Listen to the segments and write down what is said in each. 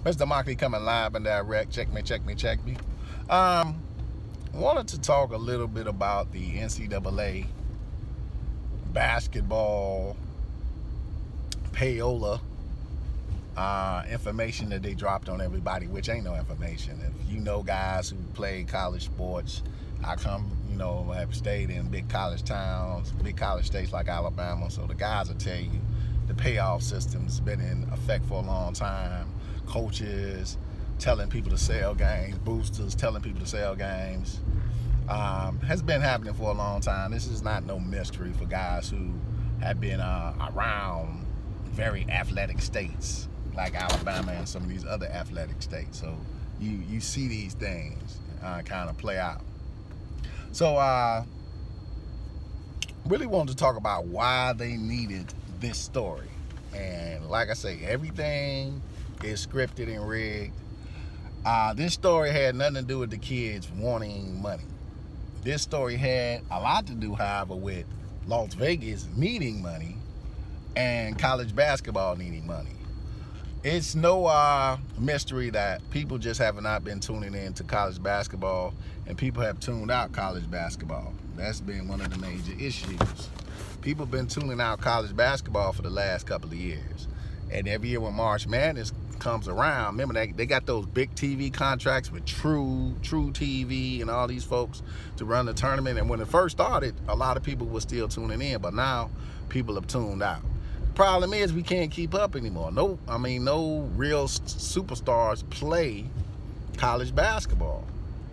Mr. Mockley coming live and direct. Check me, check me, check me. Wanted to talk a little bit about the NCAA basketball Payola information that they dropped on everybody, which ain't no information. If you know guys who play college sports, I have stayed in big college towns, big college states like Alabama, so the guys will tell you the payoff system's been in effect for a long time. Coaches telling people to sell games, boosters telling people to sell games, has been happening for a long time. This is not no mystery for guys who have been around very athletic states like Alabama and some of these other athletic states. So you see these things kind of play out. So really wanted to talk about why they needed this story. And like I say, everything is scripted and rigged. This story had nothing to do with the kids wanting money. This story had a lot to do, however, with Las Vegas needing money and college basketball needing money. It's no mystery that people just have not been tuning in to college basketball, and people have tuned out college basketball. That's been one of the major issues. People have been tuning out college basketball for the last couple of years. And every year when March Madness comes around, remember they got those big TV contracts with True TV and all these folks to run the tournament. And when it first started, a lot of people were still tuning in, but now people have tuned out. Problem is we can't keep up anymore. No real superstars play college basketball.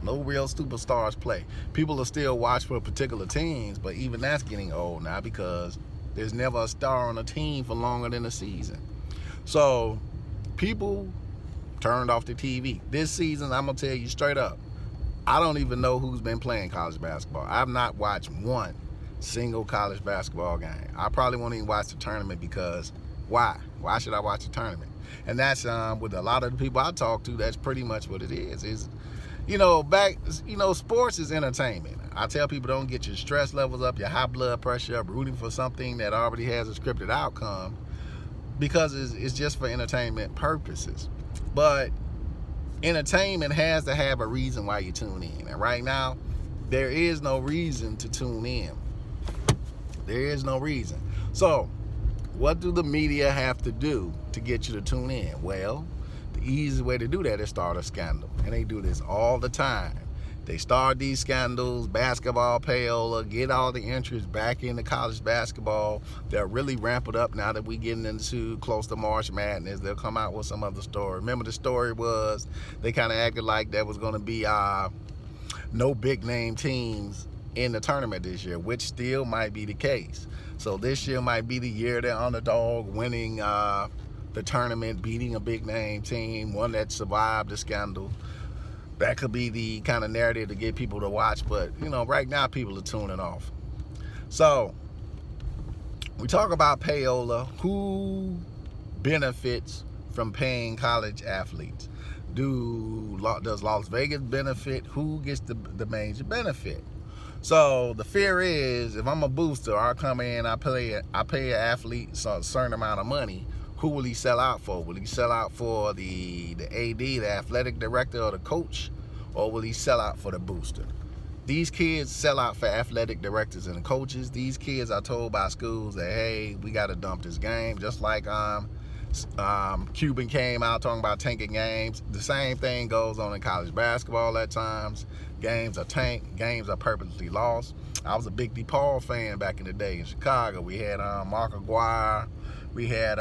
No real superstars play. People are still watch for particular teams, but even that's getting old now because there's never a star on a team for longer than a season. So people turned off the TV. This season, I'm gonna tell you straight up, I don't even know who's been playing college basketball. I've not watched one single college basketball game. I probably won't even watch the tournament because why? Why should I watch the tournament? And that's with a lot of the people I talk to, that's pretty much what it is. Sports is entertainment. I tell people don't get your stress levels up, your high blood pressure up, rooting for something that already has a scripted outcome because it's just for entertainment purposes. But entertainment has to have a reason why you tune in. And right now, there is no reason to tune in. There is no reason. So, what do the media have to do to get you to tune in? Well, the easiest way to do that is start a scandal. And they do this all the time. They start these scandals, basketball payola, get all the interest back into college basketball. They'll really ramp it up now that we're getting into close to March Madness. They'll come out with some other story. Remember the story was they kind of acted like there was going to be no big name teams in the tournament this year, which still might be the case. So this year might be the year they're underdog winning the tournament, beating a big name team, one that survived the scandal. That could be the kind of narrative to get people to watch, but right now people are tuning off. So we talk about payola. Who benefits from paying college athletes? Does Las Vegas benefit? Who gets the major benefit? So the fear is, if I'm a booster, I come in, I pay an athlete a certain amount of money. Who will he sell out for? Will he sell out for the AD, the athletic director, or the coach? Or will he sell out for the booster? These kids sell out for athletic directors and coaches. These kids are told by schools that, hey, we got to dump this game. Just like Cuban came out talking about tanking games. The same thing goes on in college basketball at times. Games are tanked. Games are purposely lost. I was a big DePaul fan back in the day in Chicago. We had Mark Aguirre. We had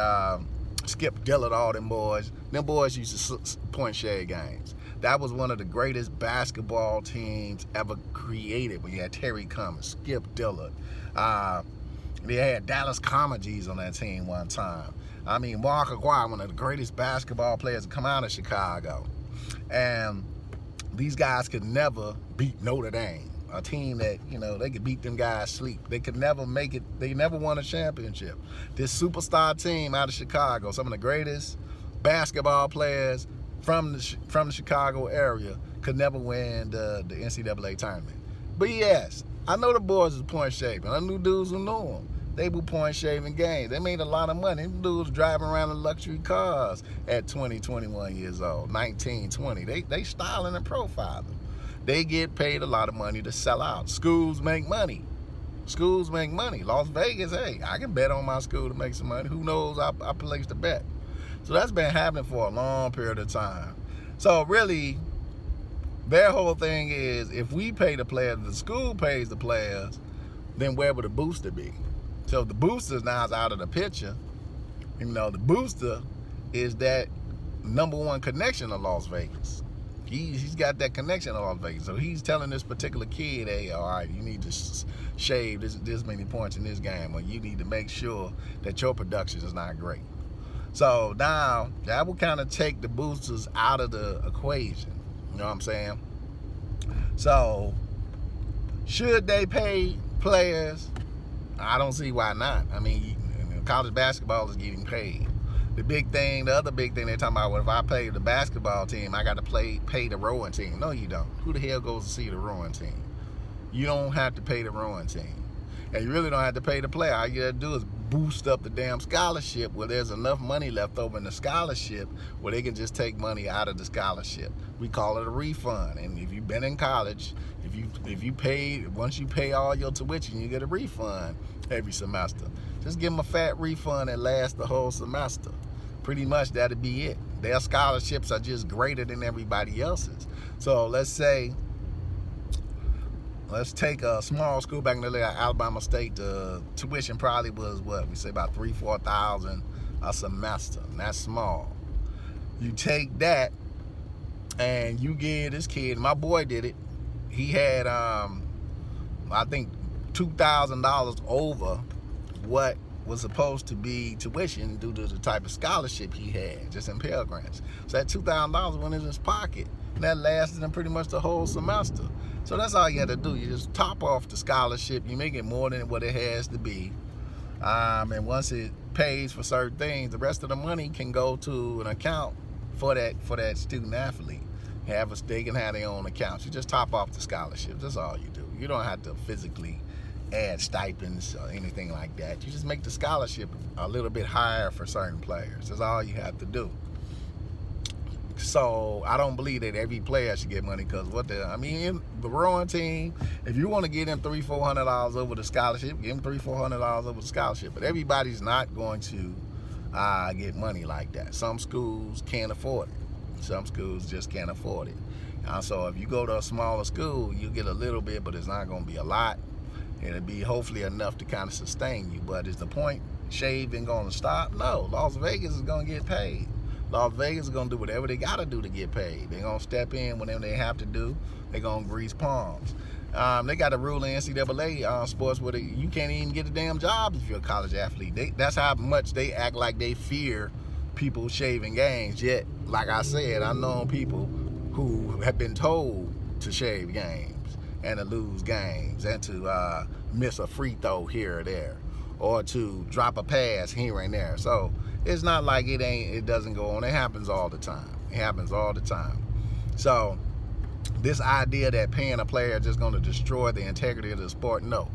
Skip Dillard, all them boys. Them boys used to point shade games. That was one of the greatest basketball teams ever created when you had Terry Cummings, Skip Dillard. They had Dallas Comedies on that team one time. Mark Aguirre, one of the greatest basketball players to come out of Chicago. And these guys could never beat Notre Dame, a team that, they could beat them guys sleep. They could never make it. They never won a championship. This superstar team out of Chicago, some of the greatest basketball players from the Chicago area, could never win the NCAA tournament. But yes, I know the boys was point shaping. I knew dudes who knew them. They were point shaving games. They made a lot of money. Them dudes driving around in luxury cars at 20, 21 years old, 19, 20. They styling and profiling. They get paid a lot of money to sell out. Schools make money. Schools make money. Las Vegas, hey, I can bet on my school to make some money. Who knows? I placed a bet. So that's been happening for a long period of time. So really, their whole thing is, if we pay the players, the school pays the players, then where would the booster be? So the booster now is out of the picture. You know, the booster is that #1 connection to Las Vegas. He's got that connection to Las Vegas. So he's telling this particular kid, hey, all right, you need to shave this many points in this game, or you need to make sure that your production is not great. So now that will kind of take the boosters out of the equation. You know what I'm saying? So should they pay players? I don't see why not. I mean, college basketball is getting paid. The other big thing they're talking about, well, if I pay the basketball team, I got to pay the rowing team. No, you don't. Who the hell goes to see the rowing team? You don't have to pay the rowing team. And you really don't have to pay the player. All you got to do is boost up the damn scholarship where there's enough money left over in the scholarship where they can just take money out of the scholarship. We call it a refund. And if you've been in college, if you pay, once you pay all your tuition, you get a refund every semester. Just give them a fat refund that lasts the whole semester. Pretty much that'll be it. Their scholarships are just greater than everybody else's. So let's take a small school back in the day, Alabama State. The tuition probably was what we say about $3,000-4,000 a semester, and that's small. You take that and you give this kid. My boy did it. He had I think $2,000 over what was supposed to be tuition due to the type of scholarship he had, just in Pell Grants. So that $2,000 went in his pocket, and that lasted him pretty much the whole semester. So that's all you have to do. You just top off the scholarship. You make it more than what it has to be. And once it pays for certain things, the rest of the money can go to an account for that student athlete. They can have their own accounts. You just top off the scholarship. That's all you do. You don't have to physically add stipends or anything like that. You just make the scholarship a little bit higher for certain players. That's all you have to do. So I don't believe that every player should get money, because the rowing team, if you want to get them $300-400 over the scholarship, give them $300-400 over the scholarship. But everybody's not going to get money like that. Some schools can't afford it. Some schools just can't afford it. So if you go to a smaller school, you get a little bit, but it's not going to be a lot. It'll be hopefully enough to kind of sustain you. But is the point shaving going to stop? No. Las Vegas is going to get paid. Las Vegas is going to do whatever they got to do to get paid. They're going to step in whenever they have to do. They're going to grease palms. They got a rule in NCAA sports where you can't even get a damn job if you're a college athlete. That's how much they act like they fear people shaving games. Yet, like I said, I know people who have been told to shave games and to lose games and to miss a free throw here or there, or to drop a pass here and there. So it's not like it doesn't go on. It happens all the time. It happens all the time. So this idea that paying a player is just going to destroy the integrity of the sport, no.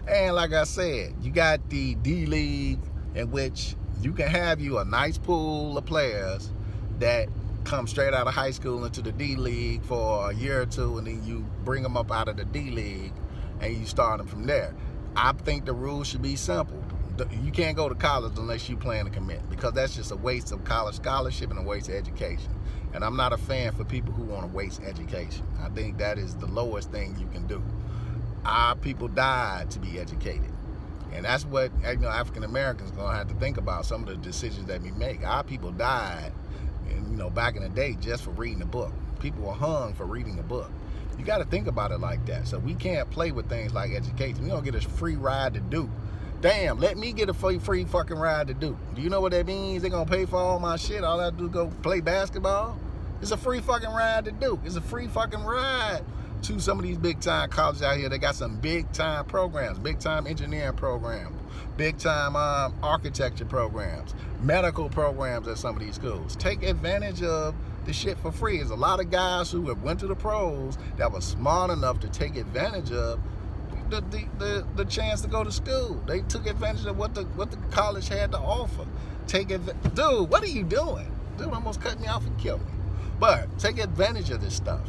And like I said, you got the D-League, in which you can have a nice pool of players that come straight out of high school into the D-League for a year or two, and then you bring them up out of the D-League and you start them from there. I think the rules should be simple. You can't go to college unless you plan to commit, because that's just a waste of college scholarship and a waste of education. And I'm not a fan for people who want to waste education. I think that is the lowest thing you can do. Our people died to be educated. And that's what African Americans are going to have to think about, some of the decisions that we make. Our people died, back in the day, just for reading a book. People were hung for reading a book. You got to think about it like that. So we can't play with things like education. We don't get a free ride to Duke. Damn, let me get a free fucking ride to Duke. Do you know what that means? They're going to pay for all my shit. All I have to do is go play basketball. It's a free fucking ride to Duke. It's a free fucking ride to some of these big time colleges out here. They got some big time programs, big time engineering programs, big time architecture programs, medical programs at some of these schools. Take advantage of the shit for free. There's a lot of guys who have went to the pros that were smart enough to take advantage of the chance to go to school. They took advantage of what the college had to offer. Dude, what are you doing? Dude almost cut me off and killed me. But take advantage of this stuff.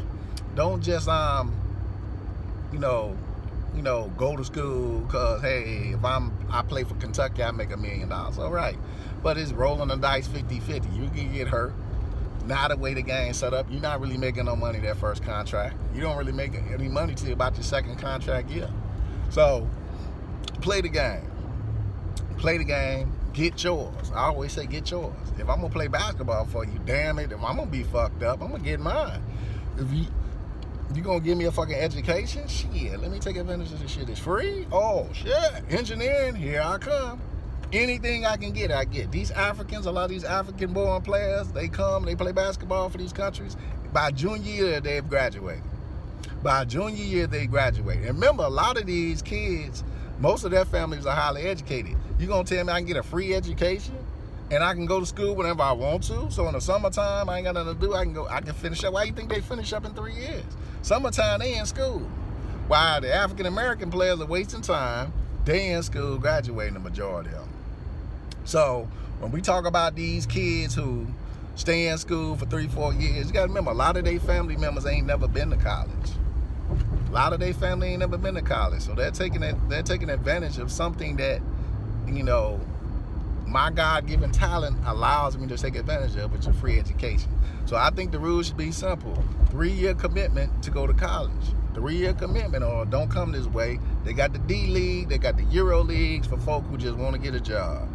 Don't just go to school because, hey, if I play for Kentucky, I make $1 million. All right. But it's rolling the dice 50-50. You can get hurt. Now the way the game's set up, you're not really making no money that first contract. You don't really make any money till about your second contract year. So play the game. Play the game. Get yours. I always say get yours. If I'm going to play basketball for you, damn it, if I'm going to be fucked up, I'm going to get mine. If you going to give me a fucking education? Shit, let me take advantage of this shit. It's free? Oh, shit. Engineering, here I come. Anything I can get, I get. These Africans, a lot of these African-born players, they come, they play basketball for these countries. By junior year, they've graduated. By junior year, they graduate. And remember, a lot of these kids, most of their families are highly educated. You gonna tell me I can get a free education and I can go to school whenever I want to? So in the summertime, I ain't got nothing to do. I can finish up. Why do you think they finish up in 3 years? Summertime, they in school. While the African-American players are wasting time, they in school graduating, the majority of them. So when we talk about these kids who stay in school for 3-4 years, you gotta remember, a lot of their family members ain't never been to college. A lot of their family ain't never been to college. So they're taking advantage of something that, my God-given talent allows me to take advantage of, which is free education. So I think the rules should be simple. 3-year commitment to go to college. 3-year commitment, or don't come this way. They got the D League, they got the Euro Leagues for folk who just want to get a job.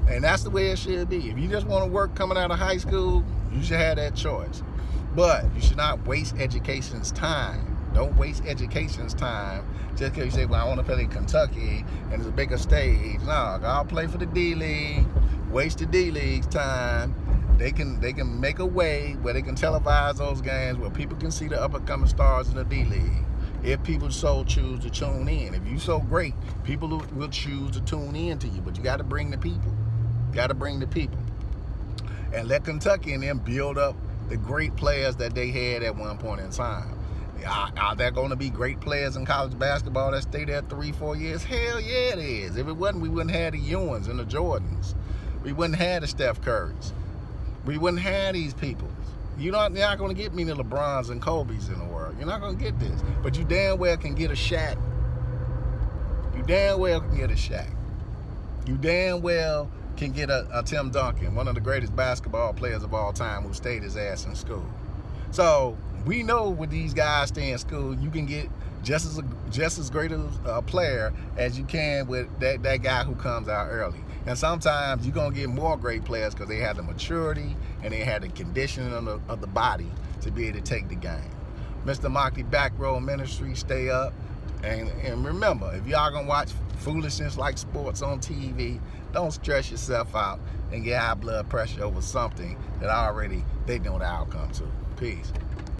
And that's the way it should be. If you just want to work coming out of high school, you should have that choice. But you should not waste education's time. Don't waste education's time just because you say, well, I want to play in Kentucky and it's a bigger stage. No, I'll play for the D League. Waste the D League's time. They can make a way where they can televise those games where people can see the up-and-coming stars in the D League. If people so choose to tune in. If you so great, people will choose to tune in to you. But you got to bring the people. Got to bring the people. And let Kentucky and them build up the great players that they had at one point in time. Are there going to be great players in college basketball that stay there 3-4 years? Hell yeah, it is. If it wasn't, we wouldn't have the Ewans and the Jordans. We wouldn't have the Steph Currys. We wouldn't have these people. You're not going to get many LeBrons and Kobe's in the world. You're not going to get this. But you damn well can get a Shaq. You damn well can get a Shaq. You damn well can get a Tim Duncan, one of the greatest basketball players of all time who stayed his ass in school. So we know with these guys stay in school, you can get just as great a player as you can with that guy who comes out early. And sometimes you're going to get more great players because they have the maturity and they have the conditioning of the body to be able to take the game. Mr. Motley Back Row Ministry, stay up. And remember, if y'all going to watch foolishness like sports on TV, don't stress yourself out and get high blood pressure over something that already they know the outcome to. Peace.